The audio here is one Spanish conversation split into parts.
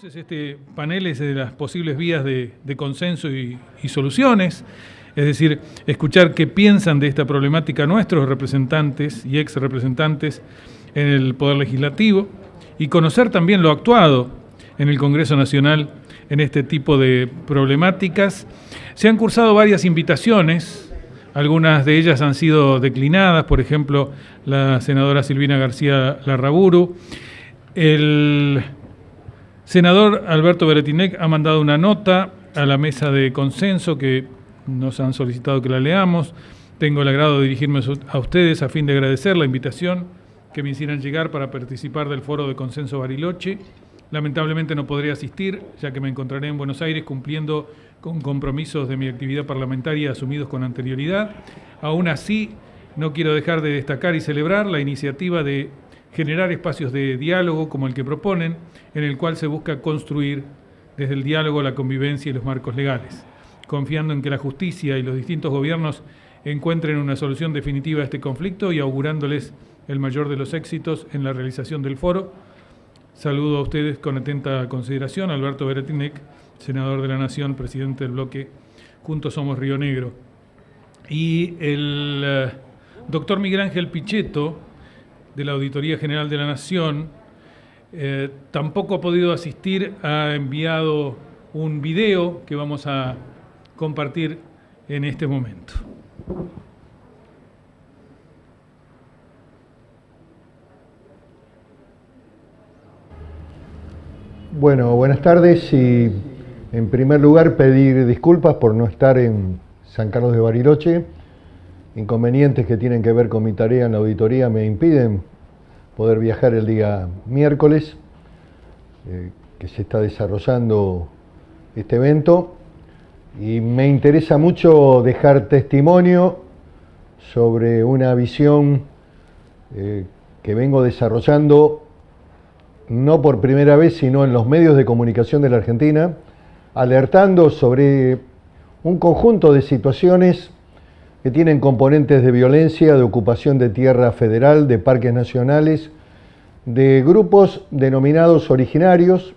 Entonces, este panel es de las posibles vías de consenso y soluciones, es decir, escuchar qué piensan de esta problemática nuestros representantes y ex representantes en el Poder Legislativo y conocer también lo actuado en el Congreso Nacional en este tipo de problemáticas. Se han cursado varias invitaciones, algunas de ellas han sido declinadas, por ejemplo, la senadora Silvina García Larraburu. El senador Alberto Beretinec ha mandado una nota a la mesa de consenso que nos han solicitado que la leamos. Tengo el agrado de dirigirme a ustedes a fin de agradecer la invitación que me hicieran llegar para participar del Foro de Consenso Bariloche. Lamentablemente no podré asistir, ya que me encontraré en Buenos Aires cumpliendo con compromisos de mi actividad parlamentaria asumidos con anterioridad. Aún así, no quiero dejar de destacar y celebrar la iniciativa de generar espacios de diálogo como el que proponen, en el cual se busca construir desde el diálogo la convivencia y los marcos legales, confiando en que la justicia y los distintos gobiernos encuentren una solución definitiva a este conflicto y augurándoles el mayor de los éxitos en la realización del foro. Saludo a ustedes con atenta consideración. Alberto Beretinec, senador de la Nación, presidente del bloque Juntos Somos Río Negro. Y el doctor Miguel Ángel Pichetto, de la Auditoría General de la Nación, tampoco ha podido asistir, ha enviado un video que vamos a compartir en este momento. Bueno, buenas tardes y en primer lugar pedir disculpas por no estar en San Carlos de Bariloche. Inconvenientes que tienen que ver con mi tarea en la auditoría me impiden poder viajar el día miércoles, que se está desarrollando este evento, y me interesa mucho dejar testimonio sobre una visión que vengo desarrollando no por primera vez, sino en los medios de comunicación de la Argentina, alertando sobre un conjunto de situaciones que tienen componentes de violencia, de ocupación de tierra federal, de parques nacionales, de grupos denominados originarios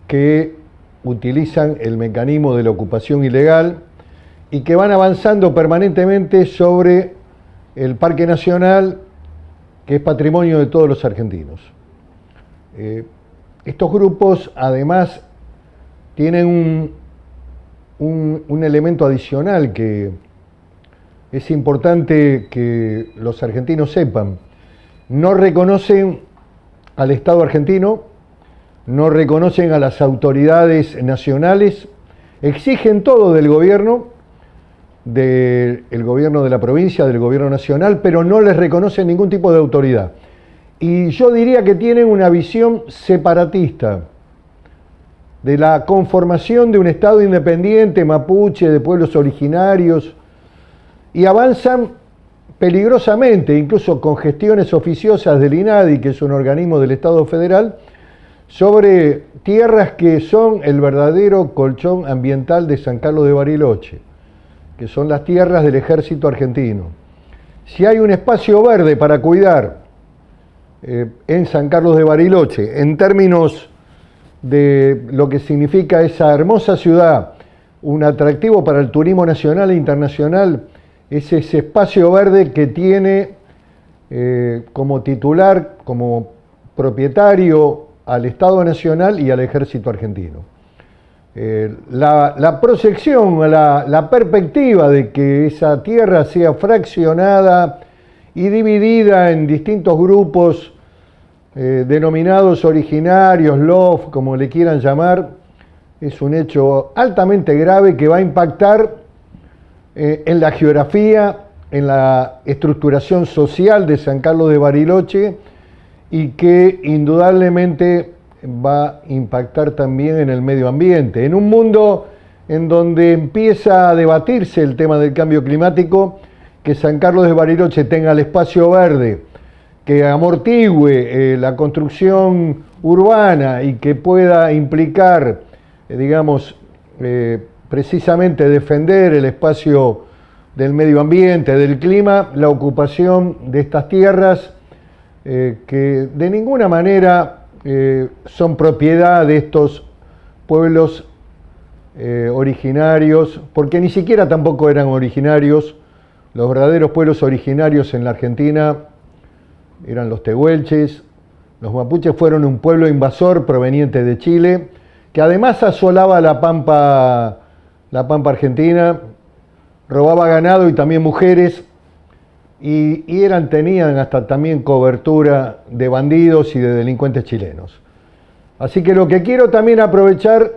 que utilizan el mecanismo de la ocupación ilegal y que van avanzando permanentemente sobre el Parque Nacional, que es patrimonio de todos los argentinos. Estos grupos además tienen un elemento adicional que es importante que los argentinos sepan. No reconocen al Estado argentino, no reconocen a las autoridades nacionales, exigen todo del gobierno de la provincia, del gobierno nacional, pero no les reconocen ningún tipo de autoridad. Y yo diría que tienen una visión separatista de la conformación de un Estado independiente, mapuche, de pueblos originarios, y avanzan peligrosamente, incluso con gestiones oficiosas del INADI, que es un organismo del Estado federal, sobre tierras que son el verdadero colchón ambiental de San Carlos de Bariloche, que son las tierras del Ejército argentino. Si hay un espacio verde para cuidar en San Carlos de Bariloche, en términos de lo que significa esa hermosa ciudad, un atractivo para el turismo nacional e internacional, es ese espacio verde que tiene como titular, como propietario al Estado Nacional y al Ejército argentino. La proyección, la perspectiva de que esa tierra sea fraccionada y dividida en distintos grupos denominados originarios, LOF, como le quieran llamar, es un hecho altamente grave que va a impactar en la geografía, en la estructuración social de San Carlos de Bariloche y que indudablemente va a impactar también en el medio ambiente. En un mundo en donde empieza a debatirse el tema del cambio climático, que San Carlos de Bariloche tenga el espacio verde, que amortigüe la construcción urbana y que pueda implicar, precisamente defender el espacio del medio ambiente, del clima, la ocupación de estas tierras que de ninguna manera son propiedad de estos pueblos originarios, porque ni siquiera tampoco eran originarios. Los verdaderos pueblos originarios en la Argentina eran los tehuelches. Los mapuches fueron un pueblo invasor proveniente de Chile, que además asolaba la pampa argentina, robaba ganado y también mujeres, y tenían hasta también cobertura de bandidos y de delincuentes chilenos. Así que lo que quiero también aprovechar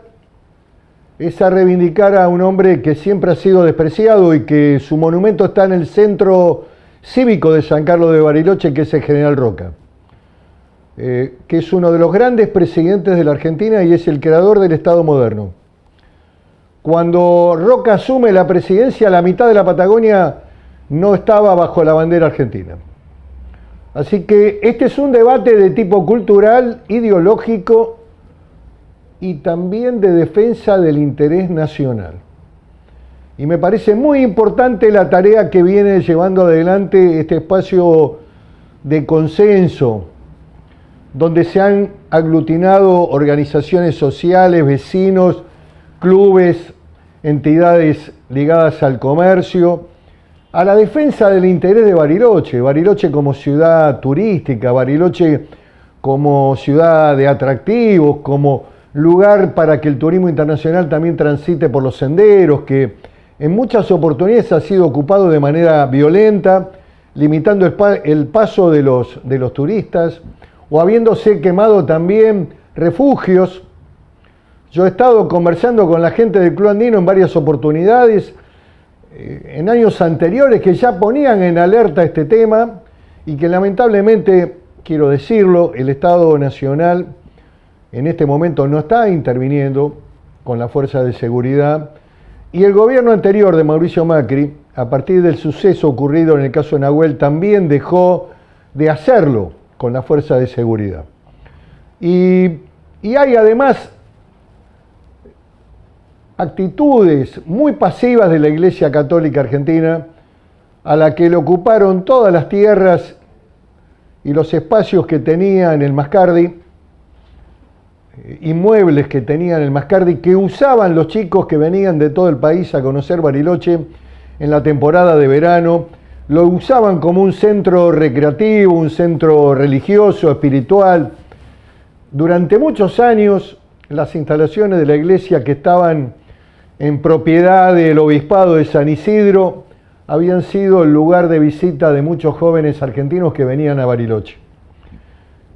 es a reivindicar a un hombre que siempre ha sido despreciado y que su monumento está en el centro cívico de San Carlos de Bariloche, que es el General Roca, que es uno de los grandes presidentes de la Argentina y es el creador del Estado moderno. Cuando Roca asume la presidencia, la mitad de la Patagonia no estaba bajo la bandera argentina. Así que este es un debate de tipo cultural, ideológico y también de defensa del interés nacional. Y me parece muy importante la tarea que viene llevando adelante este espacio de consenso, donde se han aglutinado organizaciones sociales, vecinos, clubes, entidades ligadas al comercio, a la defensa del interés de Bariloche. Bariloche como ciudad turística, Bariloche como ciudad de atractivos, como lugar para que el turismo internacional también transite por los senderos, que en muchas oportunidades ha sido ocupado de manera violenta, limitando el paso de los turistas, o habiéndose quemado también refugios. Yo he estado conversando con la gente del Club Andino en varias oportunidades, en años anteriores, que ya ponían en alerta este tema y que lamentablemente, quiero decirlo, el Estado Nacional en este momento no está interviniendo con la fuerza de seguridad, y el gobierno anterior de Mauricio Macri, a partir del suceso ocurrido en el caso de Nahuel, también dejó de hacerlo con la fuerza de seguridad. Y hay además actitudes muy pasivas de la Iglesia Católica Argentina, a la que le ocuparon todas las tierras y los espacios que tenía en el Mascardi, inmuebles que tenía en el Mascardi, que usaban los chicos que venían de todo el país a conocer Bariloche en la temporada de verano. Lo usaban como un centro recreativo, un centro religioso, espiritual. Durante muchos años, las instalaciones de la iglesia que estaban en propiedad del obispado de San Isidro habían sido el lugar de visita de muchos jóvenes argentinos que venían a Bariloche.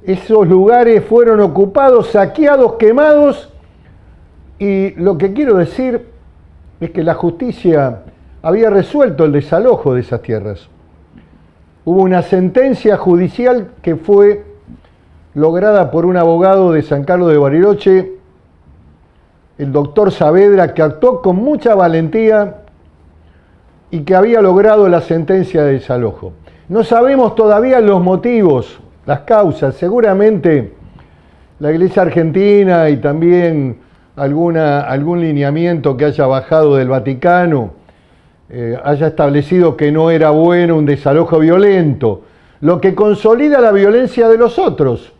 Esos lugares fueron ocupados, saqueados, quemados, y lo que quiero decir es que la justicia había resuelto el desalojo de esas tierras. Hubo una sentencia judicial que fue lograda por un abogado de San Carlos de Bariloche, el doctor Saavedra, que actuó con mucha valentía y que había logrado la sentencia de desalojo. No sabemos todavía los motivos, las causas. Seguramente la Iglesia Argentina y también algún lineamiento que haya bajado del Vaticano haya establecido que no era bueno un desalojo violento, lo que consolida la violencia de los otros.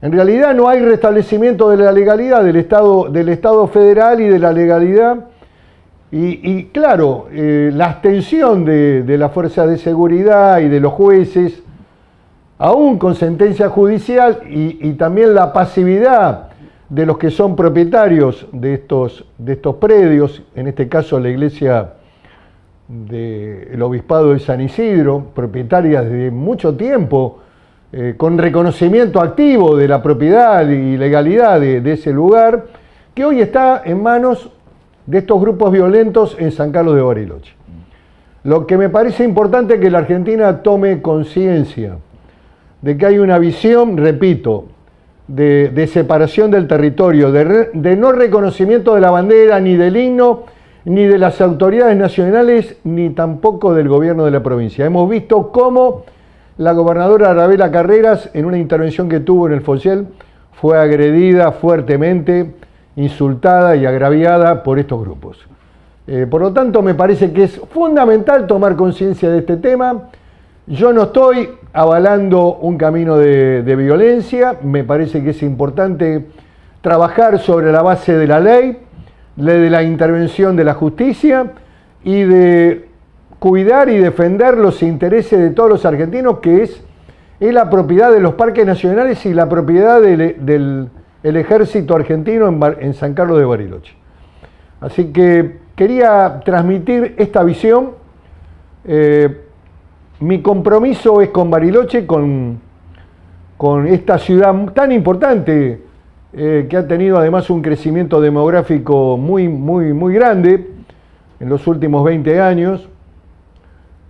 En realidad no hay restablecimiento de la legalidad del Estado federal y de la legalidad. Y claro, la abstención de la fuerza de seguridad y de los jueces, aún con sentencia judicial, y también la pasividad de los que son propietarios de estos predios, en este caso la iglesia del Obispado de San Isidro, propietaria de mucho tiempo, con reconocimiento activo de la propiedad y legalidad de ese lugar, que hoy está en manos de estos grupos violentos en San Carlos de Bariloche. Lo que me parece importante es que la Argentina tome conciencia de que hay una visión, repito, de separación del territorio, de no reconocimiento de la bandera, ni del himno, ni de las autoridades nacionales, ni tampoco del gobierno de la provincia. Hemos visto cómo la gobernadora Arabela Carreras, en una intervención que tuvo en el Fociel, fue agredida fuertemente, insultada y agraviada por estos grupos. Por lo tanto, me parece que es fundamental tomar conciencia de este tema. Yo no estoy avalando un camino de violencia, me parece que es importante trabajar sobre la base de la ley, de la intervención de la justicia y de cuidar y defender los intereses de todos los argentinos, que es la propiedad de los parques nacionales y la propiedad del ejército argentino en San Carlos de Bariloche. Así que quería transmitir esta visión. Mi compromiso es con Bariloche, con esta ciudad tan importante, que ha tenido además un crecimiento demográfico muy grande en los últimos 20 años,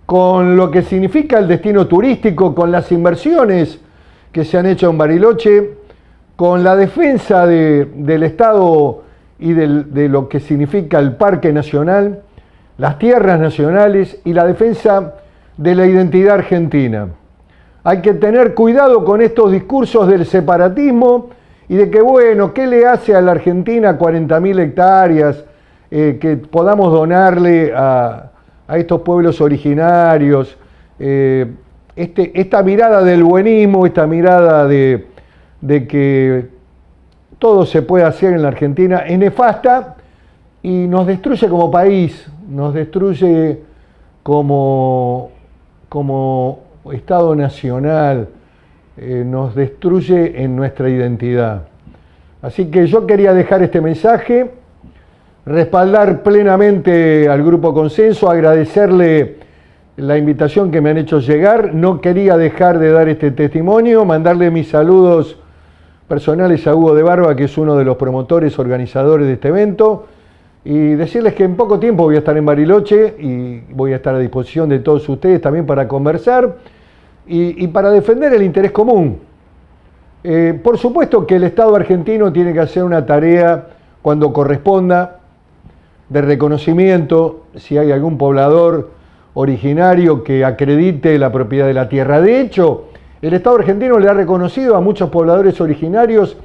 con lo que significa el destino turístico, con las inversiones que se han hecho en Bariloche, con la defensa del Estado y de lo que significa el Parque Nacional, las tierras nacionales y la defensa de la identidad argentina. Hay que tener cuidado con estos discursos del separatismo y de que, bueno, ¿qué le hace a la Argentina 40.000 hectáreas que podamos donarle a estos pueblos originarios? Esta mirada del buenismo, esta mirada de que todo se puede hacer en la Argentina es nefasta y nos destruye como país, nos destruye como Estado nacional, nos destruye en nuestra identidad. Así que yo quería dejar este mensaje, respaldar plenamente al Grupo Consenso, agradecerle la invitación que me han hecho llegar. No quería dejar de dar este testimonio, mandarle mis saludos personales a Hugo de Barba, que es uno de los promotores, organizadores de este evento, y decirles que en poco tiempo voy a estar en Bariloche y voy a estar a disposición de todos ustedes también para conversar y para defender el interés común. Por supuesto que el Estado argentino tiene que hacer una tarea cuando corresponda de reconocimiento, si hay algún poblador originario que acredite la propiedad de la tierra. De hecho, el Estado argentino le ha reconocido a muchos pobladores originarios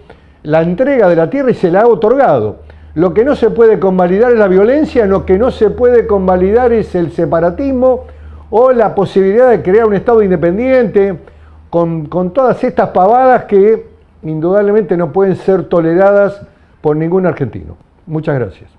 la entrega de la tierra y se la ha otorgado. Lo que no se puede convalidar es la violencia, lo que no se puede convalidar es el separatismo o la posibilidad de crear un Estado independiente con todas estas pavadas que indudablemente no pueden ser toleradas por ningún argentino. Muchas gracias.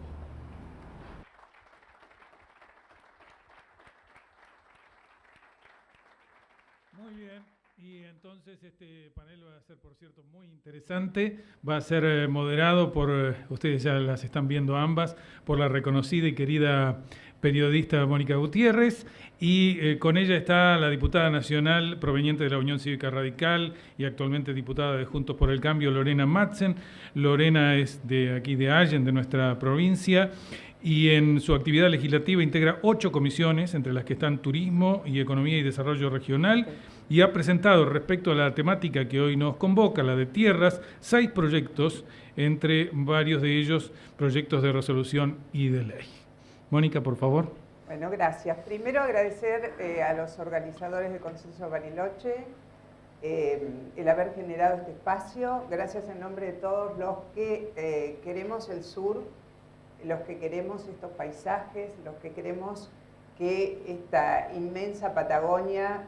Muy bien, y entonces este panel va a ser, por cierto, muy interesante. Va a ser moderado por, ustedes ya las están viendo ambas, por la reconocida y querida periodista Mónica Gutiérrez, y con ella está la diputada nacional proveniente de la Unión Cívica Radical y actualmente diputada de Juntos por el Cambio, Lorena Madsen. Lorena es de aquí de Allen, de nuestra provincia, y en su actividad legislativa integra 8 comisiones, entre las que están Turismo y Economía y Desarrollo Regional, y ha presentado respecto a la temática que hoy nos convoca, la de tierras, 6 proyectos, entre varios de ellos proyectos de resolución y de ley. Mónica, por favor. Bueno, gracias. Primero agradecer a los organizadores de Consenso Bariloche el haber generado este espacio. Gracias en nombre de todos los que queremos el sur, los que queremos estos paisajes, los que queremos que esta inmensa Patagonia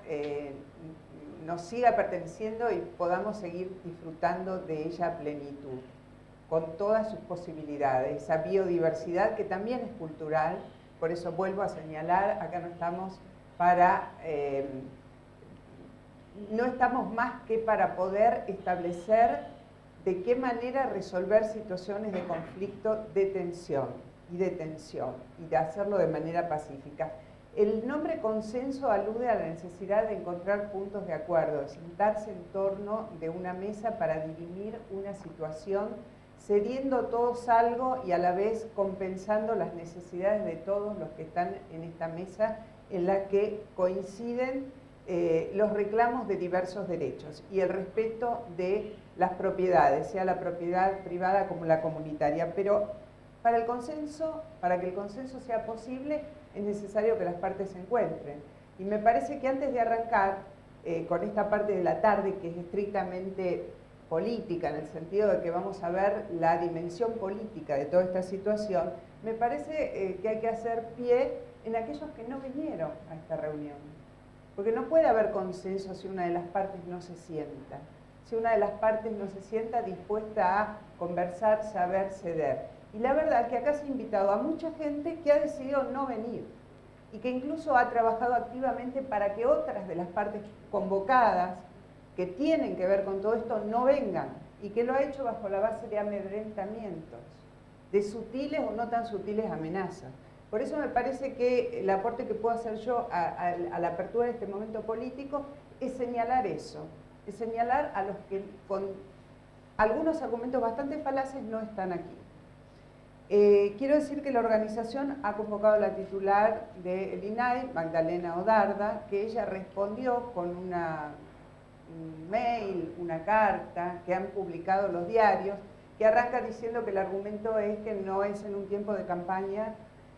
nos siga perteneciendo y podamos seguir disfrutando de ella a plenitud, con todas sus posibilidades, esa biodiversidad que también es cultural. Por eso vuelvo a señalar, acá no estamos no estamos más que para poder establecer de qué manera resolver situaciones de conflicto, de tensión y de hacerlo de manera pacífica. El nombre consenso alude a la necesidad de encontrar puntos de acuerdo, de sentarse en torno de una mesa para dirimir una situación, cediendo todos algo y a la vez compensando las necesidades de todos los que están en esta mesa, en la que coinciden los reclamos de diversos derechos y el respeto de las propiedades, sea la propiedad privada como la comunitaria. Pero para que el consenso sea posible, es necesario que las partes se encuentren. Y me parece que antes de arrancar con esta parte de la tarde, que es estrictamente política, en el sentido de que vamos a ver la dimensión política de toda esta situación, me parece que hay que hacer pie en aquellos que no vinieron a esta reunión. Porque no puede haber consenso si una de las partes no se sienta. Si una de las partes no se sienta dispuesta a conversar, saber, ceder. Y la verdad es que acá se ha invitado a mucha gente que ha decidido no venir y que incluso ha trabajado activamente para que otras de las partes convocadas que tienen que ver con todo esto no vengan, y que lo ha hecho bajo la base de amedrentamientos, de sutiles o no tan sutiles amenazas. Por eso me parece que el aporte que puedo hacer yo a la apertura de este momento político es señalar eso, es señalar a los que con algunos argumentos bastante falaces no están aquí. Quiero decir que la organización ha convocado a la titular del INAI, Magdalena Odarda, que ella respondió con un mail, una carta que han publicado los diarios, que arranca diciendo que el argumento es que no es en un tiempo de campaña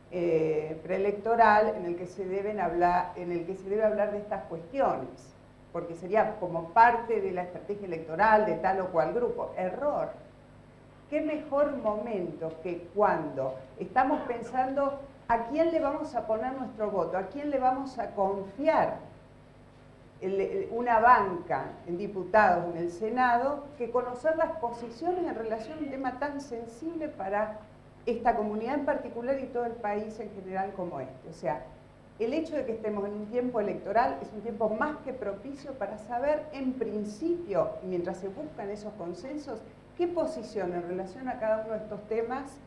preelectoral en el que se debe hablar de estas cuestiones, porque sería como parte de la estrategia electoral de tal o cual grupo. Error. ¿Qué mejor momento que cuando estamos pensando a quién le vamos a poner nuestro voto, a quién le vamos a confiar una banca en diputados en el Senado, que conocer las posiciones en relación a un tema tan sensible para esta comunidad en particular y todo el país en general como este? O sea, el hecho de que estemos en un tiempo electoral es un tiempo más que propicio para saber en principio, mientras se buscan esos consensos, qué posición en relación a cada uno de estos temas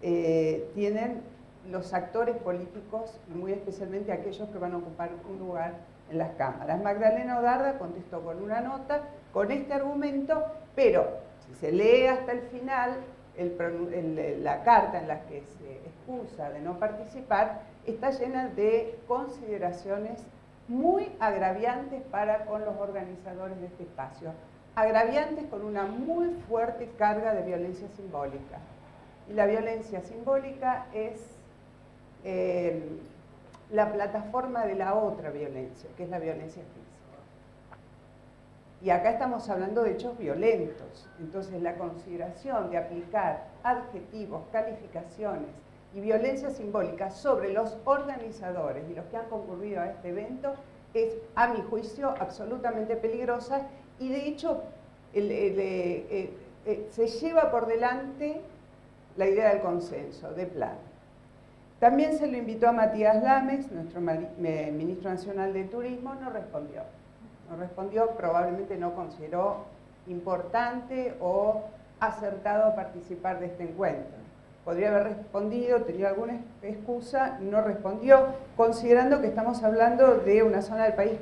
tienen los actores políticos, y muy especialmente aquellos que van a ocupar un lugar en las cámaras. Magdalena Odarda contestó con una nota, con este argumento, pero si se lee hasta el final la carta en la que se excusa de no participar, está llena de consideraciones muy agraviantes para con los organizadores de este espacio. Agraviantes con una muy fuerte carga de violencia simbólica. Y la violencia simbólica es la plataforma de la otra violencia, que es la violencia física. Y acá estamos hablando de hechos violentos. Entonces la consideración de aplicar adjetivos, calificaciones y violencia simbólica sobre los organizadores y los que han concurrido a este evento es, a mi juicio, absolutamente peligrosa. Y de hecho se lleva por delante la idea del consenso, de plano. También se lo invitó a Matías Lamex, nuestro ministro nacional de Turismo, no respondió. No respondió, probablemente no consideró importante o acertado participar de este encuentro. Podría haber respondido, tenía alguna excusa, no respondió, considerando que estamos hablando de una zona del país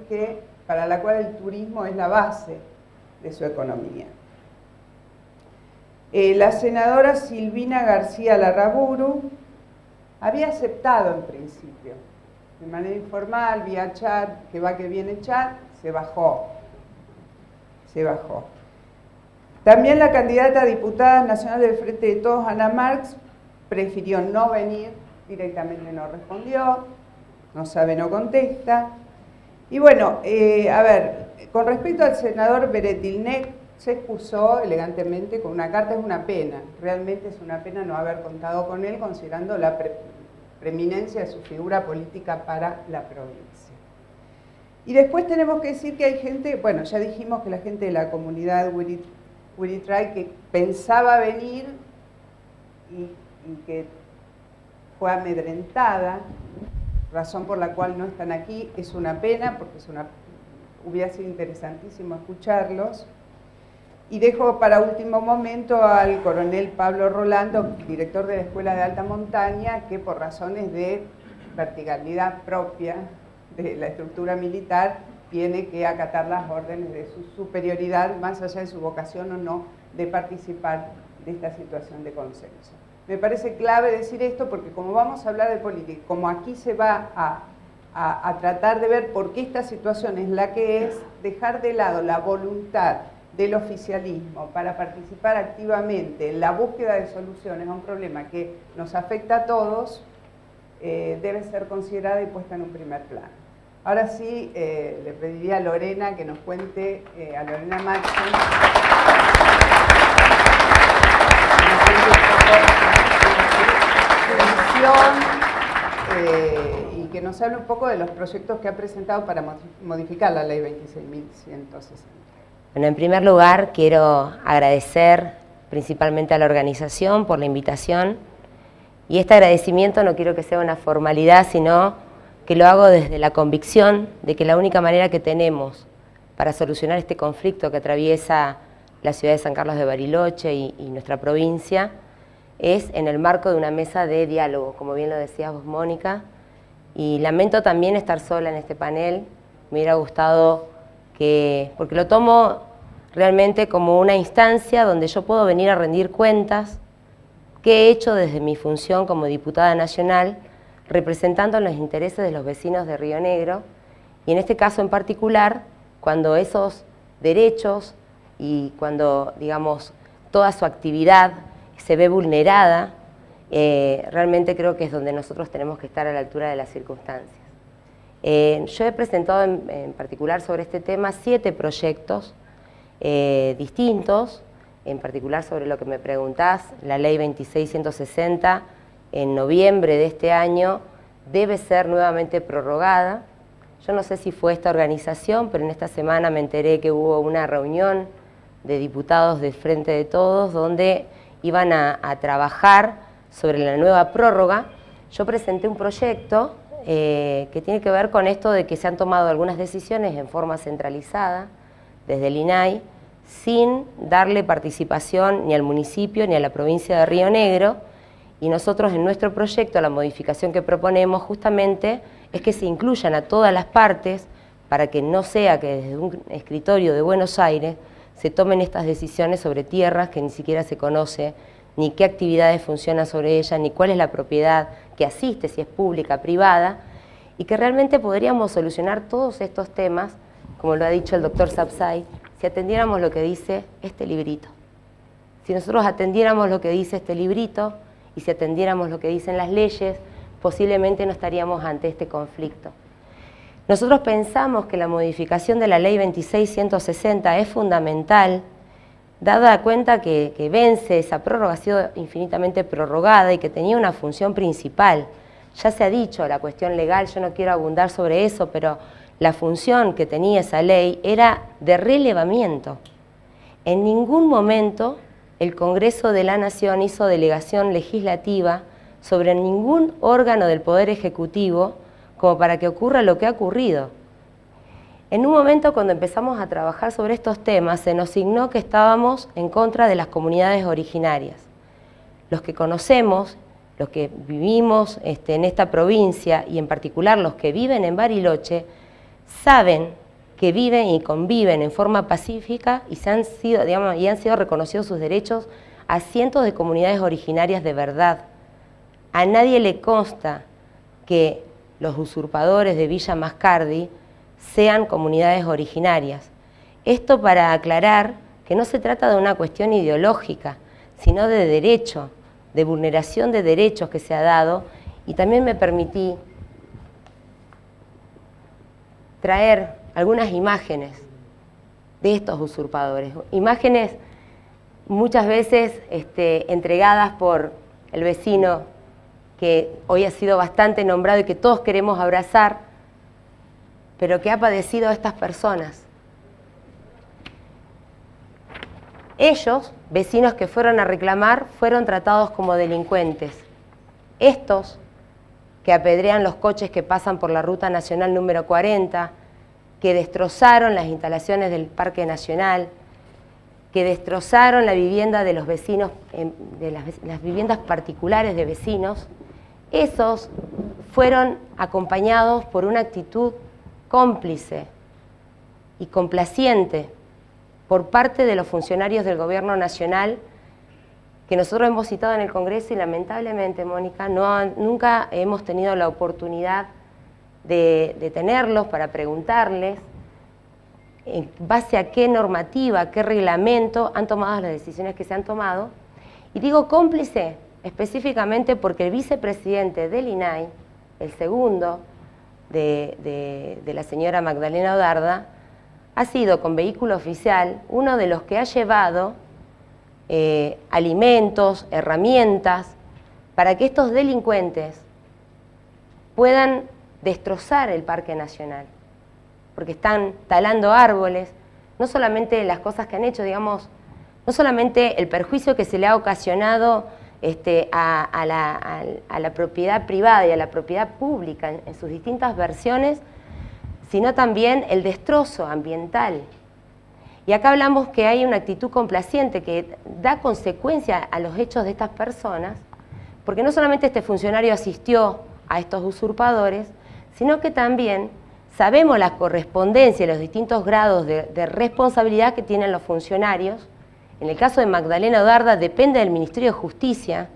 para la cual el turismo es la base de su economía. La senadora Silvina García Larraburu había aceptado en principio, de manera informal, vía chat, que va que viene chat, se bajó. También la candidata a diputada nacional del Frente de Todos, Ana Marx, prefirió no venir, directamente no respondió, no sabe, no contesta. Y bueno, a ver, con respecto al senador Beretilnec, se excusó elegantemente con una carta. Es una pena, realmente es una pena no haber contado con él, considerando la preeminencia de su figura política para la provincia. Y después tenemos que decir que hay gente, bueno, ya dijimos que la gente de la comunidad Wiritray que pensaba venir y que fue amedrentada, razón por la cual no están aquí. Es una pena porque hubiera sido interesantísimo escucharlos. Y dejo para último momento al coronel Pablo Rolando, director de la Escuela de Alta Montaña, que por razones de verticalidad propia de la estructura militar tiene que acatar las órdenes de su superioridad, más allá de su vocación o no de participar de esta situación de consenso. Me parece clave decir esto porque como vamos a hablar de política, como aquí se va a tratar de ver por qué esta situación es la que es, dejar de lado la voluntad del oficialismo para participar activamente en la búsqueda de soluciones a un problema que nos afecta a todos, debe ser considerada y puesta en un primer plano. Ahora sí, le pediría a Lorena que nos cuente, a Lorena Maxim, su visión y que nos hable un poco de los proyectos que ha presentado para modificar la ley 26.160. Bueno, en primer lugar quiero agradecer principalmente a la organización por la invitación, y este agradecimiento no quiero que sea una formalidad, sino que lo hago desde la convicción de que la única manera que tenemos para solucionar este conflicto que atraviesa la ciudad de San Carlos de Bariloche y nuestra provincia es en el marco de una mesa de diálogo, como bien lo decías vos, Mónica, y lamento también estar sola en este panel. Me hubiera gustado porque lo tomo realmente como una instancia donde yo puedo venir a rendir cuentas qué he hecho desde mi función como diputada nacional, representando los intereses de los vecinos de Río Negro, y en este caso en particular, cuando esos derechos y cuando, digamos, toda su actividad se ve vulnerada, realmente creo que es donde nosotros tenemos que estar a la altura de las circunstancias. Yo he presentado en particular sobre este tema 7 proyectos distintos, en particular sobre lo que me preguntás, la ley 26.160 en noviembre de este año debe ser nuevamente prorrogada. Yo no sé si fue esta organización, pero en esta semana me enteré que hubo una reunión de diputados del Frente de Todos donde iban a trabajar sobre la nueva prórroga. Yo presenté un proyecto que tiene que ver con esto de que se han tomado algunas decisiones en forma centralizada desde el INAI, sin darle participación ni al municipio ni a la provincia de Río Negro, y nosotros en nuestro proyecto, la modificación que proponemos justamente es que se incluyan a todas las partes para que no sea que desde un escritorio de Buenos Aires se tomen estas decisiones sobre tierras que ni siquiera se conoce, ni qué actividades funcionan sobre ellas, ni cuál es la propiedad que asiste, si es pública, privada, y que realmente podríamos solucionar todos estos temas, como lo ha dicho el doctor Sapsay, si atendiéramos lo que dice este librito. Si nosotros atendiéramos lo que dice este librito y si atendiéramos lo que dicen las leyes, posiblemente no estaríamos ante este conflicto. Nosotros pensamos que la modificación de la ley 26.160 es fundamental, dada cuenta que vence, esa prórroga ha sido infinitamente prorrogada y que tenía una función principal. Ya se ha dicho la cuestión legal, yo no quiero abundar sobre eso, pero la función que tenía esa ley era de relevamiento. En ningún momento el Congreso de la Nación hizo delegación legislativa sobre ningún órgano del Poder Ejecutivo como para que ocurra lo que ha ocurrido. En un momento cuando empezamos a trabajar sobre estos temas se nos signó que estábamos en contra de las comunidades originarias. Los que conocemos, los que vivimos en esta provincia y en particular los que viven en Bariloche, saben que viven y conviven en forma pacífica y han sido reconocidos sus derechos a cientos de comunidades originarias de verdad. A nadie le consta que los usurpadores de Villa Mascardi sean comunidades originarias. Esto para aclarar que no se trata de una cuestión ideológica, sino de derecho, de vulneración de derechos que se ha dado, y también me permití traer algunas imágenes de estos usurpadores, imágenes muchas veces entregadas por el vecino que hoy ha sido bastante nombrado y que todos queremos abrazar, pero que ha padecido a estas personas. Ellos, vecinos que fueron a reclamar, fueron tratados como delincuentes. Estos, que apedrean los coches que pasan por la Ruta Nacional número 40, que destrozaron las instalaciones del Parque Nacional, que destrozaron la vivienda de los vecinos, de las viviendas particulares de vecinos, esos fueron acompañados por una actitud cómplice y complaciente por parte de los funcionarios del Gobierno Nacional que nosotros hemos citado en el Congreso y lamentablemente, Mónica, nunca hemos tenido la oportunidad de tenerlos para preguntarles en base a qué normativa, qué reglamento han tomado las decisiones que se han tomado. Y digo cómplice específicamente porque el vicepresidente del INAI, el segundo de la señora Magdalena Odarda, ha sido con vehículo oficial uno de los que ha llevado alimentos, herramientas, para que estos delincuentes puedan destrozar el Parque Nacional, porque están talando árboles, no solamente las cosas que han hecho, digamos, no solamente el perjuicio que se le ha ocasionado a la propiedad privada y a la propiedad pública en sus distintas versiones, sino también el destrozo ambiental. Y acá hablamos que hay una actitud complaciente que da consecuencia a los hechos de estas personas, porque no solamente este funcionario asistió a estos usurpadores, sino que también sabemos la correspondencia y los distintos grados de responsabilidad que tienen los funcionarios. En el caso de Magdalena Odarda depende del Ministerio de Justicia.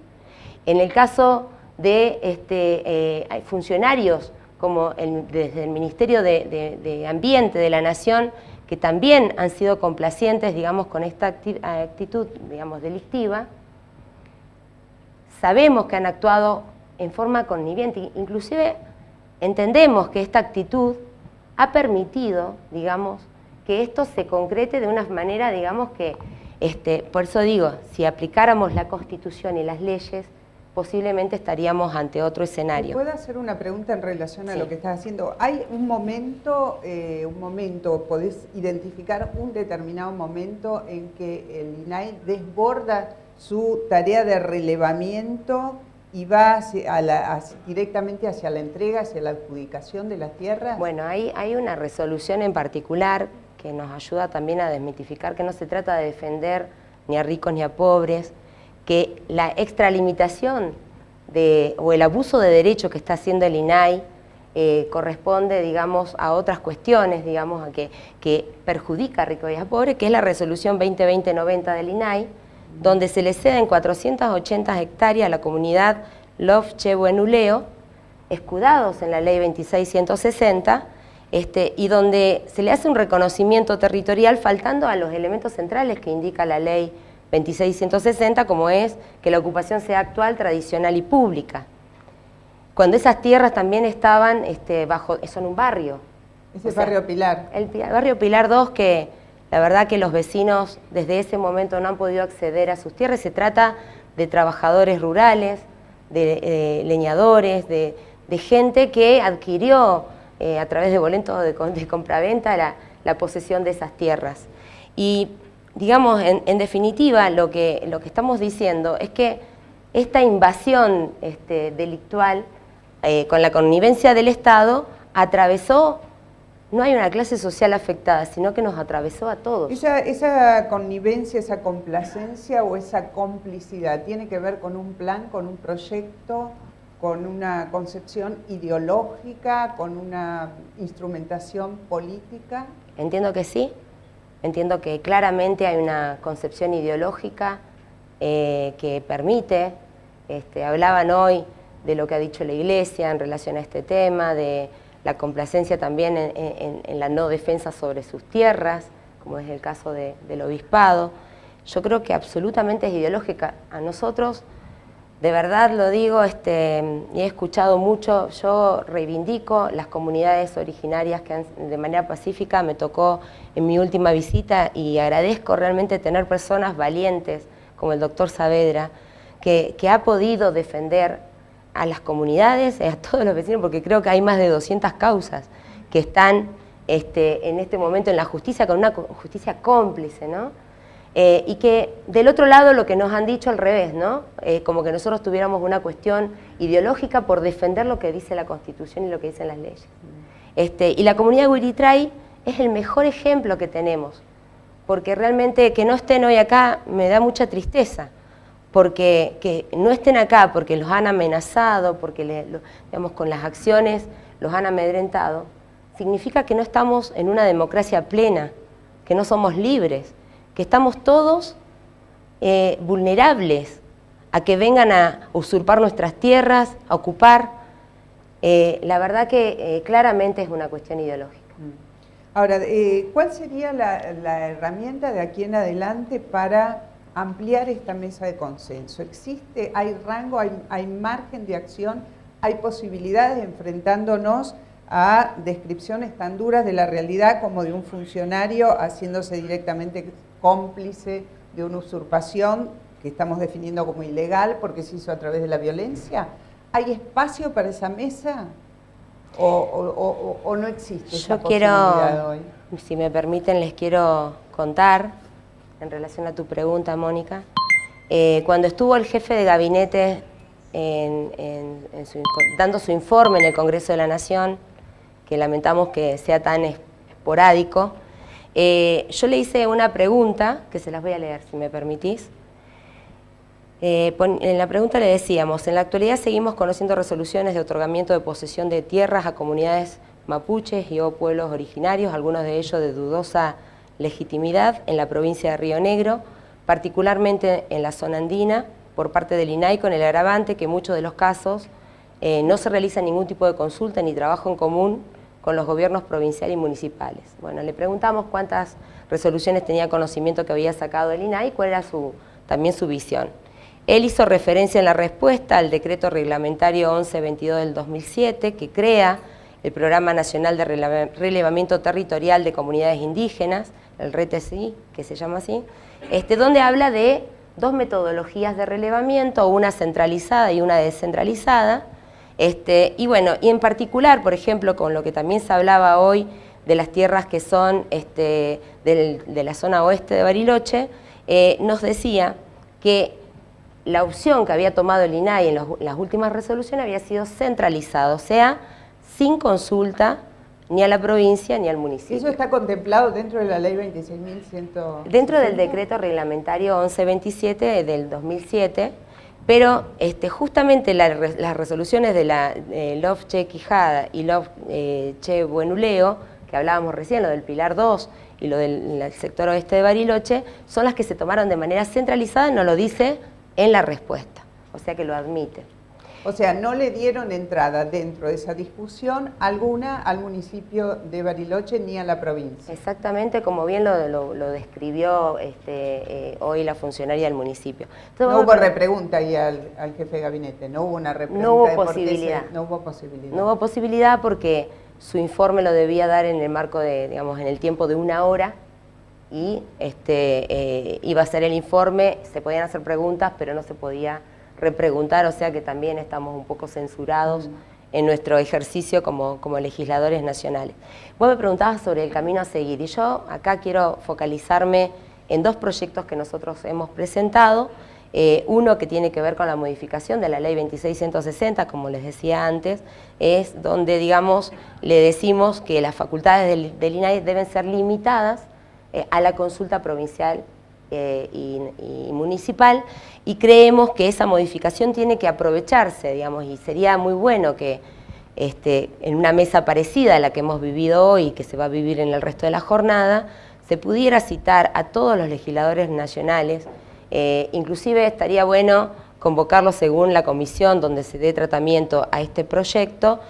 En el caso de hay funcionarios como desde el Ministerio de Ambiente de la Nación, que también han sido complacientes, digamos, con esta actitud, digamos, delictiva. Sabemos que han actuado en forma conniviente, inclusive entendemos que esta actitud ha permitido, digamos, que esto se concrete de una manera, digamos, que, por eso digo, si aplicáramos la Constitución y las leyes, posiblemente estaríamos ante otro escenario. ¿Puedo hacer una pregunta en relación a Sí. lo que estás haciendo? ¿Hay un momento, podés identificar un determinado momento en que el INAI desborda su tarea de relevamiento y va directamente hacia la entrega, hacia la adjudicación de las tierras? Bueno, hay una resolución en particular que nos ayuda también a desmitificar que no se trata de defender ni a ricos ni a pobres, que la extralimitación o el abuso de derecho que está haciendo el INAI corresponde, digamos, a otras cuestiones, digamos, a que perjudica a ricos y a pobres, que es la resolución 2020-90 del INAI, donde se le ceden 480 hectáreas a la comunidad Lof Chebuenuleo, escudados en la ley 26.160, y donde se le hace un reconocimiento territorial faltando a los elementos centrales que indica la ley 26.160, como es que la ocupación sea actual, tradicional y pública. Cuando esas tierras también estaban son un barrio. Es el barrio Pilar. El barrio Pilar 2, que la verdad que los vecinos desde ese momento no han podido acceder a sus tierras. Se trata de trabajadores rurales, de leñadores, de gente que adquirió a través de boletos de compraventa la posesión de esas tierras. Y digamos, en definitiva, lo que estamos diciendo es que esta invasión delictual, con la connivencia del Estado, atravesó, no hay una clase social afectada, sino que nos atravesó a todos. Esa connivencia, esa complacencia o esa complicidad, ¿tiene que ver con un plan, con un proyecto, con una concepción ideológica, con una instrumentación política? Entiendo que sí. Entiendo que claramente hay una concepción ideológica que permite, hablaban hoy de lo que ha dicho la Iglesia en relación a este tema, de la complacencia también en la no defensa sobre sus tierras, como es el caso del obispado. Yo creo que absolutamente es ideológica. A nosotros, de verdad lo digo, y he escuchado mucho, yo reivindico las comunidades originarias que de manera pacífica me tocó en mi última visita, y agradezco realmente tener personas valientes como el doctor Saavedra, que ha podido defender a las comunidades, a todos los vecinos, porque creo que hay más de 200 causas que están en este momento en la justicia, con una justicia cómplice, ¿no? Y que del otro lado lo que nos han dicho al revés, ¿no? Como que nosotros tuviéramos una cuestión ideológica por defender lo que dice la Constitución y lo que dicen las leyes. Y la comunidad Huiritray es el mejor ejemplo que tenemos, porque realmente que no estén hoy acá me da mucha tristeza, porque que no estén acá porque los han amenazado, porque digamos, con las acciones los han amedrentado, significa que no estamos en una democracia plena, que no somos libres, que estamos todos vulnerables a que vengan a usurpar nuestras tierras, a ocupar. La verdad que claramente es una cuestión ideológica. Ahora, ¿cuál sería la herramienta de aquí en adelante para ampliar esta mesa de consenso? ¿Existe, hay rango, hay margen de acción, hay posibilidades enfrentándonos a descripciones tan duras de la realidad como de un funcionario haciéndose directamente cómplice de una usurpación que estamos definiendo como ilegal porque se hizo a través de la violencia? ¿Hay espacio para esa mesa? ¿O no existe esa posibilidad hoy? Si me permiten, les quiero contar, en relación a tu pregunta, Mónica, cuando estuvo el jefe de gabinete dando su informe en el Congreso de la Nación, que lamentamos que sea tan esporádico, yo le hice una pregunta, que se las voy a leer, si me permitís. En la pregunta le decíamos, en la actualidad seguimos conociendo resoluciones de otorgamiento de posesión de tierras a comunidades mapuches y o pueblos originarios, algunos de ellos de dudosa legitimidad, en la provincia de Río Negro, particularmente en la zona andina, por parte del INAI, con el agravante que en muchos de los casos no se realiza ningún tipo de consulta ni trabajo en común con los gobiernos provinciales y municipales. Bueno, le preguntamos cuántas resoluciones tenía conocimiento que había sacado el INAI y cuál era también su visión. Él hizo referencia en la respuesta al decreto reglamentario 1122 del 2007, que crea el Programa Nacional de Relevamiento Territorial de Comunidades Indígenas, el RETESI, que se llama así, donde habla de dos metodologías de relevamiento, una centralizada y una descentralizada, y bueno, y en particular, por ejemplo, con lo que también se hablaba hoy de las tierras que son de la zona oeste de Bariloche, nos decía que la opción que había tomado el INAI en las últimas resoluciones había sido centralizado, o sea, sin consulta ni a la provincia ni al municipio. ¿Eso está contemplado dentro de la ley 26.100? Dentro del decreto reglamentario 1127 del 2007, pero justamente las resoluciones de la LOF Che Quijada y LOF Che Buenuleo, que hablábamos recién, lo del Pilar 2 y lo del sector oeste de Bariloche, son las que se tomaron de manera centralizada, no lo dice en la respuesta, o sea que lo admite. O sea, no le dieron entrada dentro de esa discusión alguna al municipio de Bariloche ni a la provincia. Exactamente, como bien lo describió hoy la funcionaria del municipio. Entonces, no hubo repregunta ahí al jefe de gabinete, no hubo una repregunta. No hubo posibilidad. No hubo posibilidad. No hubo posibilidad porque su informe lo debía dar en el marco de, digamos, en el tiempo de 1 hora, y iba a ser el informe, se podían hacer preguntas, pero no se podía repreguntar, o sea que también estamos un poco censurados en nuestro ejercicio como legisladores nacionales. Vos me preguntabas sobre el camino a seguir, y yo acá quiero focalizarme en 2 proyectos que nosotros hemos presentado, uno que tiene que ver con la modificación de la ley 26.160, como les decía antes, es donde, digamos, le decimos que las facultades del INAI deben ser limitadas a la consulta provincial y municipal, y creemos que esa modificación tiene que aprovecharse, digamos, y sería muy bueno que en una mesa parecida a la que hemos vivido hoy y que se va a vivir en el resto de la jornada, se pudiera citar a todos los legisladores nacionales, inclusive estaría bueno convocarlos según la comisión donde se dé tratamiento a este proyecto,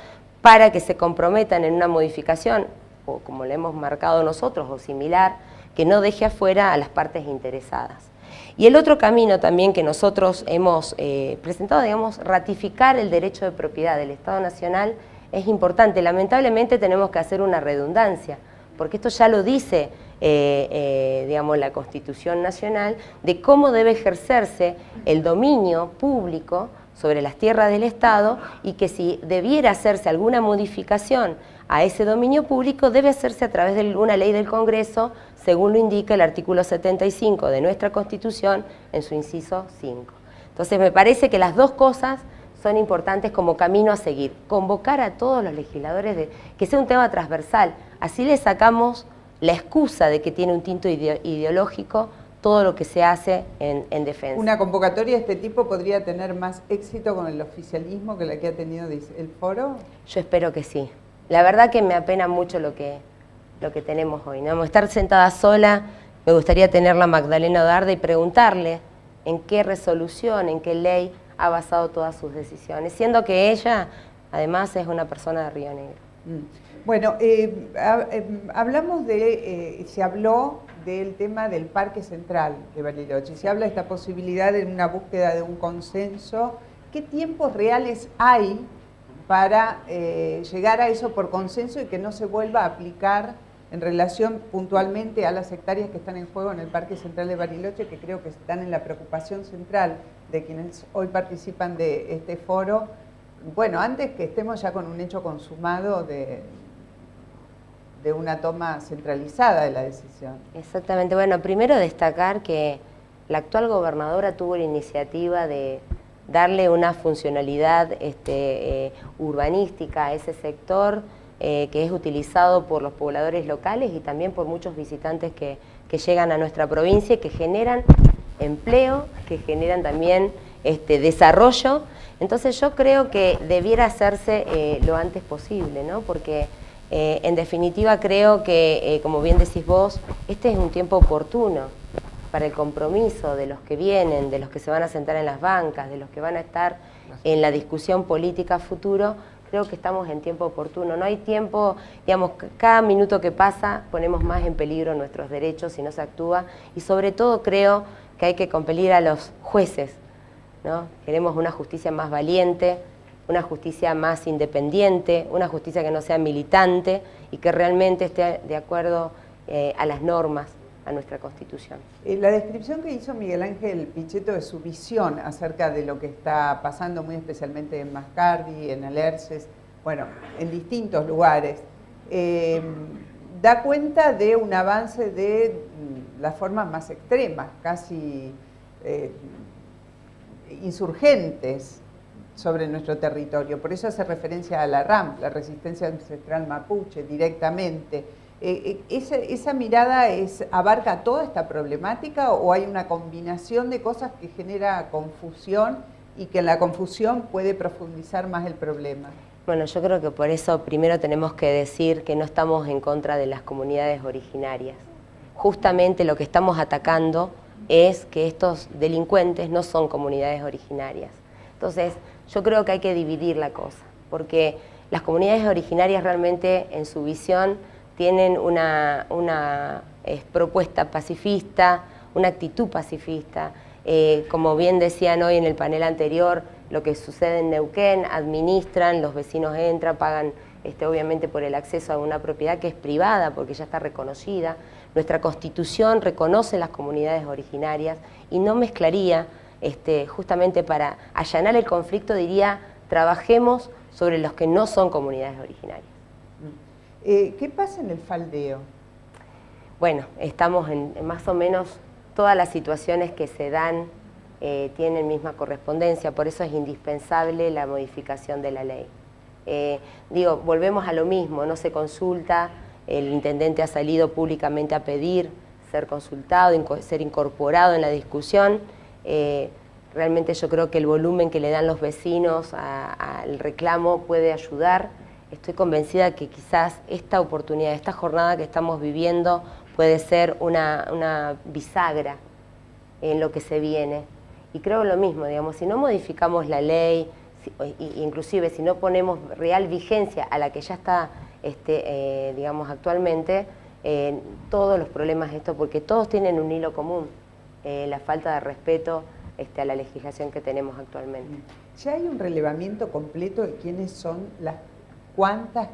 para que se comprometan en una modificación, o como le hemos marcado nosotros, o similar, que no deje afuera a las partes interesadas. Y el otro camino también que nosotros hemos presentado, digamos, ratificar el derecho de propiedad del Estado Nacional es importante. Lamentablemente tenemos que hacer una redundancia, porque esto ya lo dice, digamos, la Constitución Nacional, de cómo debe ejercerse el dominio público sobre las tierras del Estado, y que si debiera hacerse alguna modificación a ese dominio público, debe hacerse a través de una ley del Congreso, según lo indica el artículo 75 de nuestra Constitución en su inciso 5. Entonces me parece que las 2 cosas son importantes como camino a seguir. Convocar a todos los legisladores, que sea un tema transversal, así le sacamos la excusa de que tiene un tinto ideológico todo lo que se hace en defensa. ¿Una convocatoria de este tipo podría tener más éxito con el oficialismo que la que ha tenido el foro? Yo espero que sí. La verdad que me apena mucho lo que tenemos hoy, ¿no? Estar sentada sola, me gustaría tenerla a Magdalena Odarda y preguntarle en qué resolución, en qué ley ha basado todas sus decisiones, siendo que ella, además, es una persona de Río Negro. Bueno, hablamos se habló del tema del Parque Central de Bariloche, se habla de esta posibilidad de una búsqueda de un consenso. ¿Qué tiempos reales hay para llegar a eso por consenso y que no se vuelva a aplicar en relación puntualmente a las hectáreas que están en juego en el Parque Central de Bariloche, que creo que están en la preocupación central de quienes hoy participan de este foro, bueno, antes que estemos ya con un hecho consumado de una toma centralizada de la decisión. Exactamente. Bueno, primero destacar que la actual gobernadora tuvo la iniciativa de darle una funcionalidad urbanística a ese sector que es utilizado por los pobladores locales y también por muchos visitantes que llegan a nuestra provincia y que generan empleo, que generan también desarrollo. Entonces yo creo que debiera hacerse lo antes posible, ¿no? Porque en definitiva creo que, como bien decís vos, este es un tiempo oportuno para el compromiso de los que vienen, de los que se van a sentar en las bancas, de los que van a estar en la discusión política futuro. Creo que estamos en tiempo oportuno. No hay tiempo, digamos, cada minuto que pasa ponemos más en peligro nuestros derechos si no se actúa. Y sobre todo creo que hay que compelir a los jueces, ¿no? Queremos una justicia más valiente, una justicia más independiente, una justicia que no sea militante y que realmente esté de acuerdo a las normas, a nuestra Constitución. La descripción que hizo Miguel Ángel Pichetto de su visión acerca de lo que está pasando muy especialmente en Mascardi, en Alerces, bueno, en distintos lugares, da cuenta de un avance de las formas más extremas, casi insurgentes sobre nuestro territorio. Por eso hace referencia a la RAM, la resistencia ancestral mapuche, directamente. ¿Esa mirada abarca toda esta problemática o hay una combinación de cosas que genera confusión y que en la confusión puede profundizar más el problema? Bueno, yo creo que por eso primero tenemos que decir que no estamos en contra de las comunidades originarias. Justamente lo que estamos atacando es que estos delincuentes no son comunidades originarias. Entonces, yo creo que hay que dividir la cosa, porque las comunidades originarias realmente en su visión tienen una propuesta pacifista, una actitud pacifista. Como bien decían hoy en el panel anterior, lo que sucede en Neuquén, administran, los vecinos entran, pagan obviamente por el acceso a una propiedad que es privada porque ya está reconocida. Nuestra Constitución reconoce las comunidades originarias y no mezclaría, justamente para allanar el conflicto, diría, trabajemos sobre los que no son comunidades originarias. ¿Qué pasa en el faldeo? Bueno, estamos en más o menos todas las situaciones que se dan tienen misma correspondencia, por eso es indispensable la modificación de la ley. Volvemos a lo mismo, no se consulta, el intendente ha salido públicamente a pedir ser consultado, ser incorporado en la discusión. Realmente yo creo que el volumen que le dan los vecinos al reclamo puede ayudar. Estoy convencida que quizás esta oportunidad, esta jornada que estamos viviendo puede ser una bisagra en lo que se viene. Y creo lo mismo, digamos, si no modificamos la ley, inclusive si no ponemos real vigencia a la que ya está, digamos, actualmente, todos los problemas porque todos tienen un hilo común, la falta de respeto a la legislación que tenemos actualmente. ¿Ya hay un relevamiento completo de quiénes son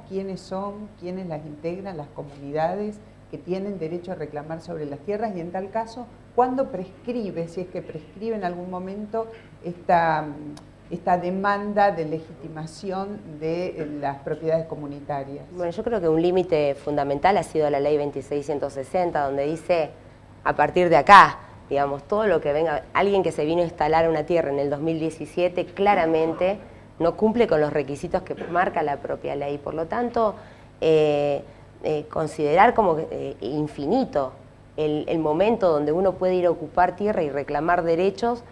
quiénes son, quiénes las integran, las comunidades que tienen derecho a reclamar sobre las tierras? Y en tal caso, ¿cuándo prescribe, si es que prescribe en algún momento, esta demanda de legitimación de las propiedades comunitarias? Bueno, yo creo que un límite fundamental ha sido la ley 2660, donde dice, a partir de acá, digamos, todo lo que venga, alguien que se vino a instalar una tierra en el 2017, claramente no cumple con los requisitos que marca la propia ley. Por lo tanto, considerar como infinito el momento donde uno puede ir a ocupar tierra y reclamar derechos,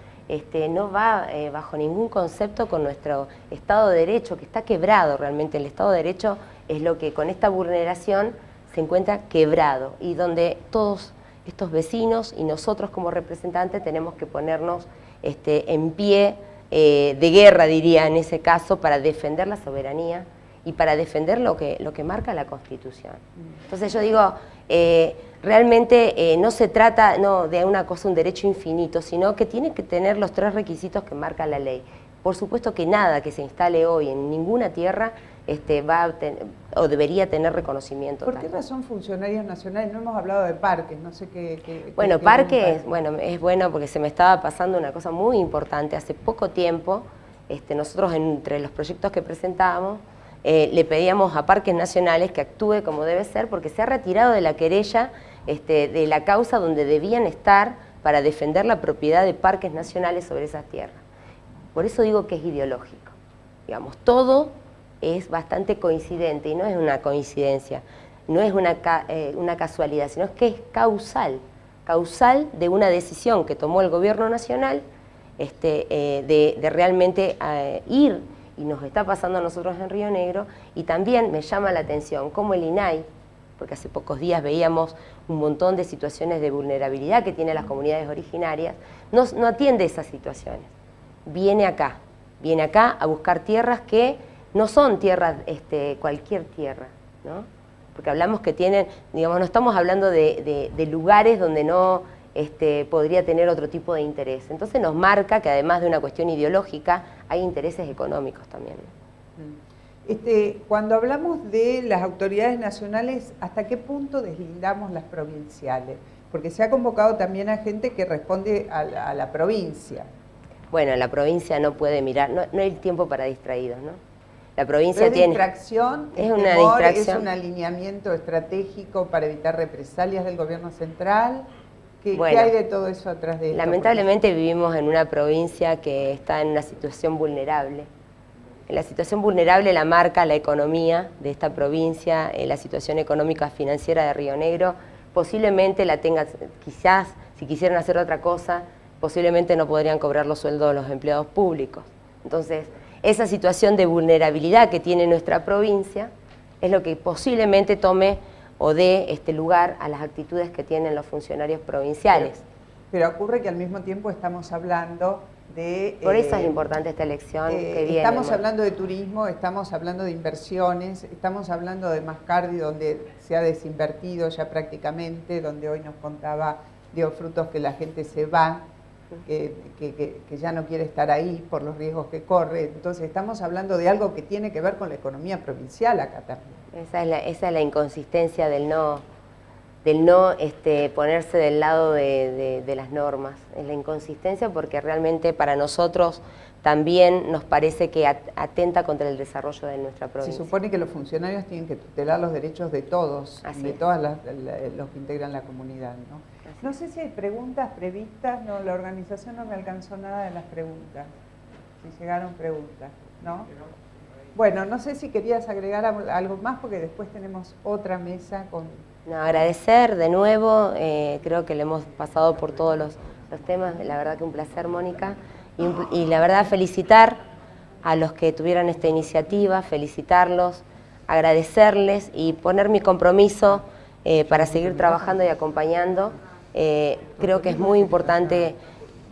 no va bajo ningún concepto con nuestro Estado de Derecho, que está quebrado realmente. El Estado de Derecho es lo que con esta vulneración se encuentra quebrado y donde todos estos vecinos y nosotros como representantes tenemos que ponernos en pie de guerra, diría en ese caso, para defender la soberanía y para defender lo que marca la Constitución. Entonces yo digo, realmente no se trata de una cosa, un derecho infinito, sino que tiene que tener los 3 requisitos que marca la ley. Por supuesto que nada que se instale hoy en ninguna tierra va a o debería tener reconocimiento. ¿Por qué razón funcionarios nacionales? No hemos hablado de parques, no sé qué... Bueno, parques, bueno, es bueno porque se me estaba pasando una cosa muy importante. Hace poco tiempo nosotros entre los proyectos que presentábamos, le pedíamos a Parques Nacionales que actúe como debe ser, porque se ha retirado de la querella de la causa donde debían estar para defender la propiedad de Parques Nacionales sobre esas tierras. Por eso digo que es ideológico. Digamos, todo es bastante coincidente y no es una coincidencia, no es una casualidad, sino que es causal de una decisión que tomó el Gobierno Nacional de realmente ir, y nos está pasando a nosotros en Río Negro, y también me llama la atención cómo el INAI, porque hace pocos días veíamos un montón de situaciones de vulnerabilidad que tienen las comunidades originarias, no atiende esas situaciones. Viene acá a buscar tierras que no son tierras, cualquier tierra, ¿no? Porque hablamos que tienen, digamos, no estamos hablando de lugares donde no podría tener otro tipo de interés. Entonces nos marca que además de una cuestión ideológica, hay intereses económicos también. Cuando hablamos de las autoridades nacionales, ¿hasta qué punto deslindamos las provinciales? Porque se ha convocado también a gente que responde a la provincia. Bueno, la provincia no puede mirar, no hay tiempo para distraídos, ¿no? La provincia tiene... distracción, es una distracción. ¿Es un alineamiento estratégico para evitar represalias del gobierno central? ¿Qué hay de todo eso atrás de esto? Lamentablemente vivimos en una provincia que está en una situación vulnerable. En la situación vulnerable la marca la economía de esta provincia, la situación económica financiera de Río Negro, posiblemente la tenga, quizás, si quisieran hacer otra cosa, posiblemente no podrían cobrar los sueldos de los empleados públicos. Entonces, esa situación de vulnerabilidad que tiene nuestra provincia es lo que posiblemente tome o dé lugar a las actitudes que tienen los funcionarios provinciales. Pero ocurre que al mismo tiempo estamos hablando de... Por eso es importante esta elección que viene. Estamos hablando de turismo, estamos hablando de inversiones, estamos hablando de Mascardi, donde se ha desinvertido ya prácticamente, donde hoy nos contaba Diego Frutos que la gente se va, que ya no quiere estar ahí por los riesgos que corre. Entonces estamos hablando de algo que tiene que ver con la economía provincial acá también. Esa es la inconsistencia del no ponerse del lado de las normas. Es la inconsistencia porque realmente para nosotros también nos parece que atenta contra el desarrollo de nuestra provincia. Se supone que los funcionarios tienen que tutelar los derechos de todos, de todos los que integran la comunidad, ¿no? No sé si hay preguntas previstas, no, la organización no me alcanzó nada de las preguntas, si llegaron preguntas, ¿no? Bueno, no sé si querías agregar algo más porque después tenemos otra mesa con... No, agradecer de nuevo, creo que le hemos pasado por todos los temas, la verdad que un placer, Mónica, y la verdad felicitar a los que tuvieron esta iniciativa, felicitarlos, agradecerles y poner mi compromiso para seguir trabajando y acompañando. Creo que es muy importante,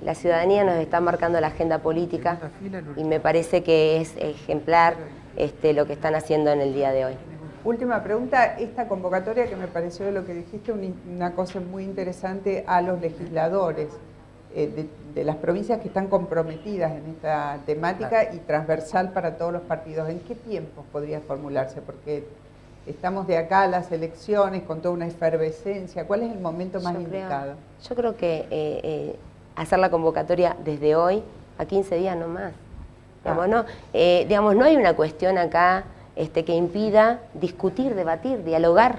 la ciudadanía nos está marcando la agenda política y me parece que es ejemplar lo que están haciendo en el día de hoy. Última pregunta, esta convocatoria que me pareció de lo que dijiste una cosa muy interesante a los legisladores de las provincias que están comprometidas en esta temática y transversal para todos los partidos. ¿En qué tiempos podría formularse? Porque estamos de acá a las elecciones con toda una efervescencia. ¿Cuál es el momento más indicado? Yo creo que hacer la convocatoria desde hoy a 15 días no más. Digamos, no hay una cuestión acá que impida discutir, debatir, dialogar,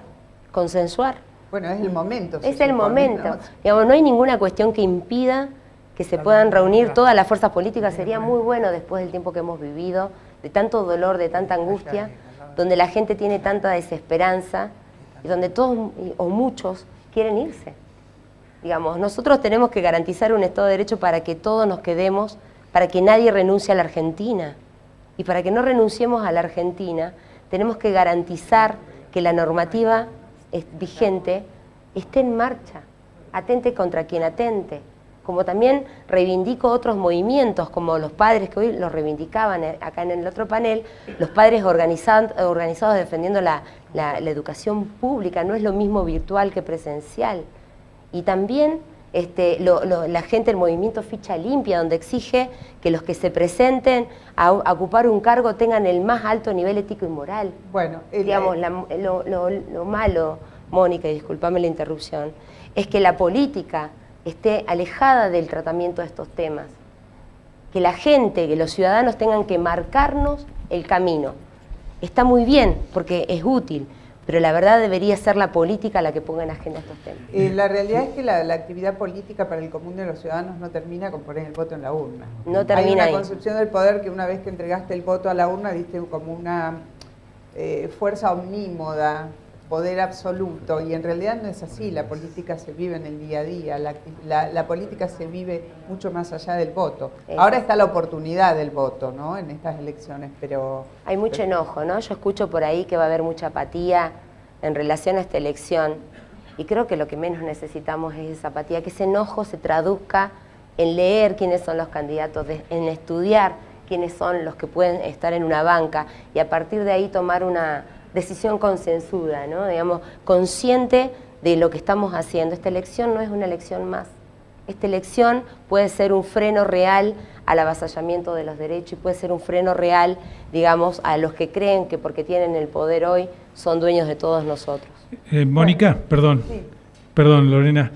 consensuar. Bueno, es el momento. Es el momento. Digamos, no hay ninguna cuestión que impida que se puedan reunir todas las fuerzas políticas. Sería muy bueno después del tiempo que hemos vivido, de tanto dolor, de tanta angustia, donde la gente tiene tanta desesperanza y donde todos o muchos quieren irse. Digamos, nosotros tenemos que garantizar un Estado de Derecho para que todos nos quedemos, para que nadie renuncie a la Argentina. Y para que no renunciemos a la Argentina, tenemos que garantizar que la normativa vigente esté en marcha, atente contra quien atente. Como también reivindico otros movimientos, como los padres que hoy los reivindicaban acá en el otro panel, los padres organizados defendiendo la educación pública, no es lo mismo virtual que presencial. Y también la gente del movimiento Ficha Limpia, donde exige que los que se presenten a ocupar un cargo tengan el más alto nivel ético y moral. Bueno, digamos, lo malo, Mónica, y discúlpame la interrupción, es que la política esté alejada del tratamiento de estos temas. que la gente, que los ciudadanos tengan que marcarnos el camino. Está muy bien, porque es útil, pero la verdad debería ser la política la que ponga en agenda estos temas. La realidad es que la actividad política para el común de los ciudadanos no termina con poner el voto en la urna. No termina Hay ahí. una concepción del poder que una vez que entregaste el voto a la urna diste como una fuerza omnímoda, poder absoluto, y en realidad no es así. La política se vive en el día a día, la política se vive mucho más allá del voto. Ahora está la oportunidad del voto, ¿no?, en estas elecciones, pero... Hay mucho enojo, ¿no? Yo escucho por ahí que va a haber mucha apatía en relación a esta elección, y creo que lo que menos necesitamos es esa apatía, que ese enojo se traduzca en leer quiénes son los candidatos, en estudiar quiénes son los que pueden estar en una banca, y a partir de ahí tomar una decisión consensuada, ¿no? Digamos, consciente de lo que estamos haciendo. Esta elección no es una elección más. Esta elección puede ser un freno real al avasallamiento de los derechos y puede ser un freno real, digamos, a los que creen que porque tienen el poder hoy son dueños de todos nosotros. Mónica, perdón. Sí. Perdón, Lorena.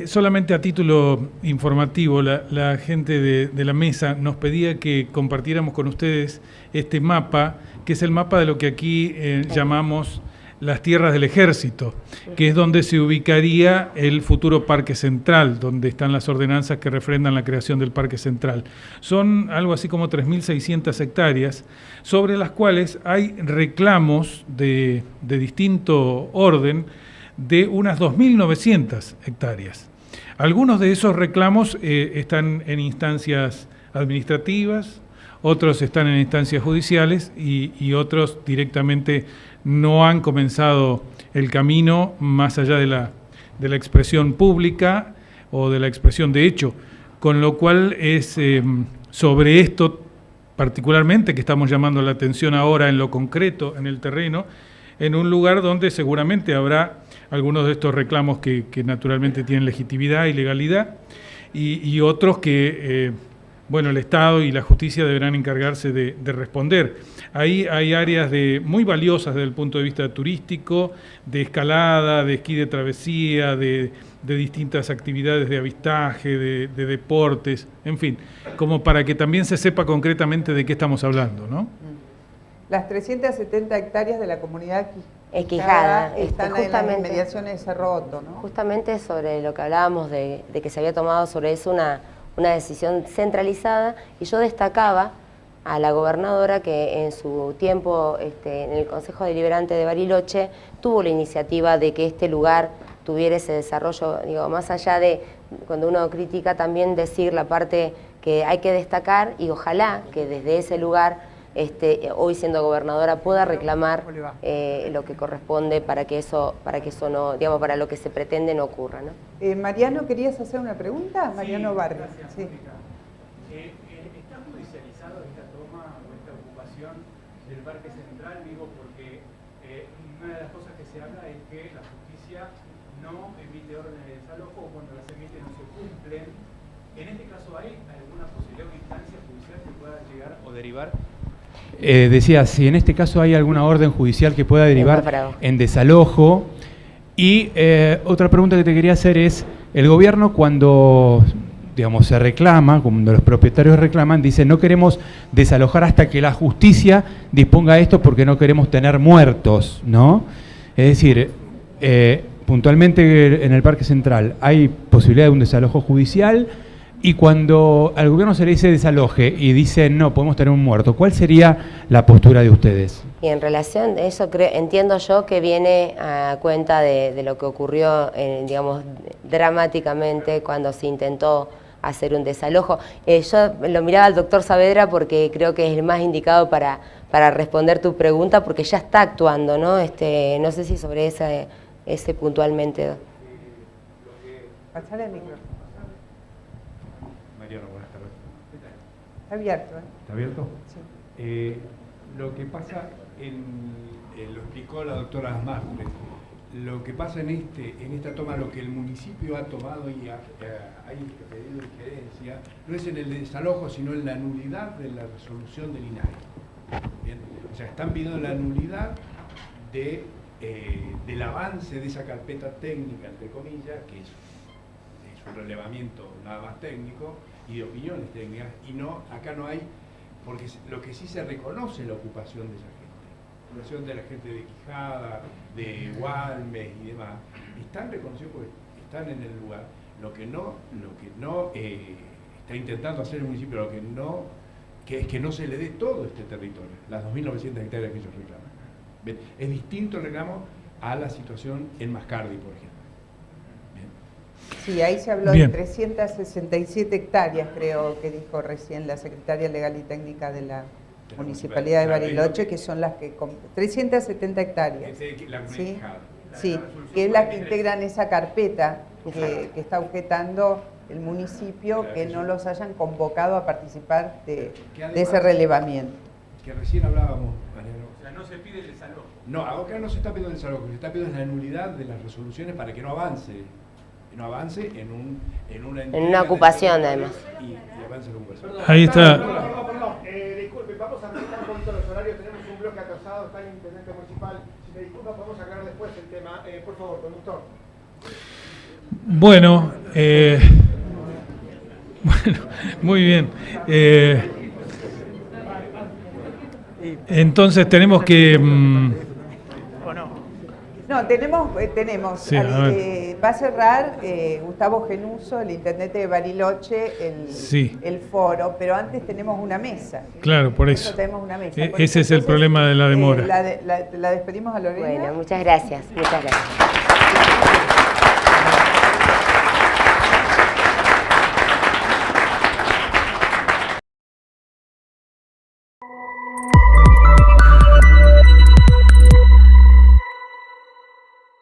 Solamente a título informativo, la gente de la mesa nos pedía que compartiéramos con ustedes este mapa, que es el mapa de lo que aquí llamamos las tierras del ejército, que es donde se ubicaría el futuro Parque Central, donde están las ordenanzas que refrendan la creación del Parque Central. Son algo así como 3.600 hectáreas, sobre las cuales hay reclamos de distinto orden, de unas 2.900 hectáreas. Algunos de esos reclamos están en instancias administrativas, otros están en instancias judiciales y otros directamente no han comenzado el camino más allá de la expresión pública o de la expresión de hecho, con lo cual es sobre esto particularmente que estamos llamando la atención ahora en lo concreto, en el terreno, en un lugar donde seguramente habrá algunos de estos reclamos que naturalmente tienen legitimidad y legalidad, y otros que, bueno, el Estado y la justicia deberán encargarse de responder. Ahí hay áreas muy valiosas desde el punto de vista turístico, de escalada, de esquí de travesía, de distintas actividades de avistaje, de deportes, en fin, como para que también se sepa concretamente de qué estamos hablando, ¿no? Las 370 hectáreas de la comunidad Quijada, están en las inmediaciones de Cerro Otto, ¿no? Justamente sobre lo que hablábamos de que se había tomado sobre eso una decisión centralizada, y yo destacaba a la gobernadora que en su tiempo en el Consejo Deliberante de Bariloche tuvo la iniciativa de que este lugar tuviera ese desarrollo, digo, más allá de cuando uno critica también decir la parte que hay que destacar, y ojalá que desde ese lugar hoy siendo gobernadora pueda reclamar lo que corresponde para que eso no, digamos, para lo que se pretende no ocurra, ¿no? Mariano, ¿querías hacer una pregunta? Sí, Mariano Barrio. Gracias, Sí. ¿Está judicializado esta toma o esta ocupación del Parque Central? Digo, porque una de las cosas que se habla es que la justicia no emite órdenes de desalojo, o cuando las emite no se cumplen. ¿En este caso hay alguna posibilidad de instancia judicial que pueda llegar o derivar? Decía, si en este caso hay alguna orden judicial que pueda derivar en desalojo. Y otra pregunta que te quería hacer es, el gobierno cuando, digamos, se reclama, cuando los propietarios reclaman, dice no queremos desalojar hasta que la justicia disponga esto porque no queremos tener muertos, ¿no? Es decir, puntualmente en el Parque Central hay posibilidad de un desalojo judicial, y cuando al gobierno se le dice desaloje y dice no, podemos tener un muerto, ¿cuál sería la postura de ustedes? Y en relación a eso, entiendo yo que viene a cuenta de lo que ocurrió, digamos, dramáticamente cuando se intentó hacer un desalojo. Yo lo miraba al doctor Saavedra porque creo que es el más indicado para responder tu pregunta, porque ya está actuando, ¿no? No sé si sobre ese puntualmente. Pasale el micrófono. Mariano, buenas tardes. Está abierto, ¿eh? ¿Está abierto? Sí. Lo que pasa, lo explicó la doctora Mastre, lo que pasa en esta toma, lo que el municipio ha tomado y hay pedido injerencia, no es en el desalojo, sino en la nulidad de la resolución del INAE. ¿Bien? O sea, están pidiendo la nulidad del avance de esa carpeta técnica, entre comillas, que es un relevamiento nada más técnico y de opiniones técnicas, y no, acá no hay, porque lo que sí se reconoce es la ocupación de esa gente, la ocupación de la gente de Quijada, de Gualmes y demás, están reconocidos porque están en el lugar. Lo que no está intentando hacer el municipio, lo que no, es que no se le dé todo este territorio, las 2.900 hectáreas que ellos reclaman. ¿Ven? Es distinto el reclamo a la situación en Mascardi, por ejemplo. Sí, ahí se habló de 367 hectáreas, creo que dijo recién la secretaria legal y técnica de la Municipalidad de Bariloche, que son las que... 370 hectáreas. ¿Sí? Sí, que es la que integran esa carpeta que está objetando el municipio, que no los hayan convocado a participar de ese relevamiento. Que recién hablábamos, Mariano. O sea, no se pide el desalojo. No, acá no se está pidiendo el desalojo, se está pidiendo la nulidad de las resoluciones para que no avance. No avance en una ocupación, además. Y avance la ocupación. Ahí está. Perdón. Disculpe, vamos a respetar un poquito los horarios. Tenemos un bloque atrasado, está el intendente municipal. Si me disculpa, podemos aclarar después el tema. Por favor, conductor. Bueno, muy bien. Entonces tenemos que... No, tenemos Sí, va a cerrar Gustavo Genuso, el intendente de Bariloche, el foro, pero antes tenemos una mesa. Claro, por eso. Tenemos una mesa. Ese es el problema de la demora. La despedimos a Lorena. Bueno, muchas gracias. Muchas gracias.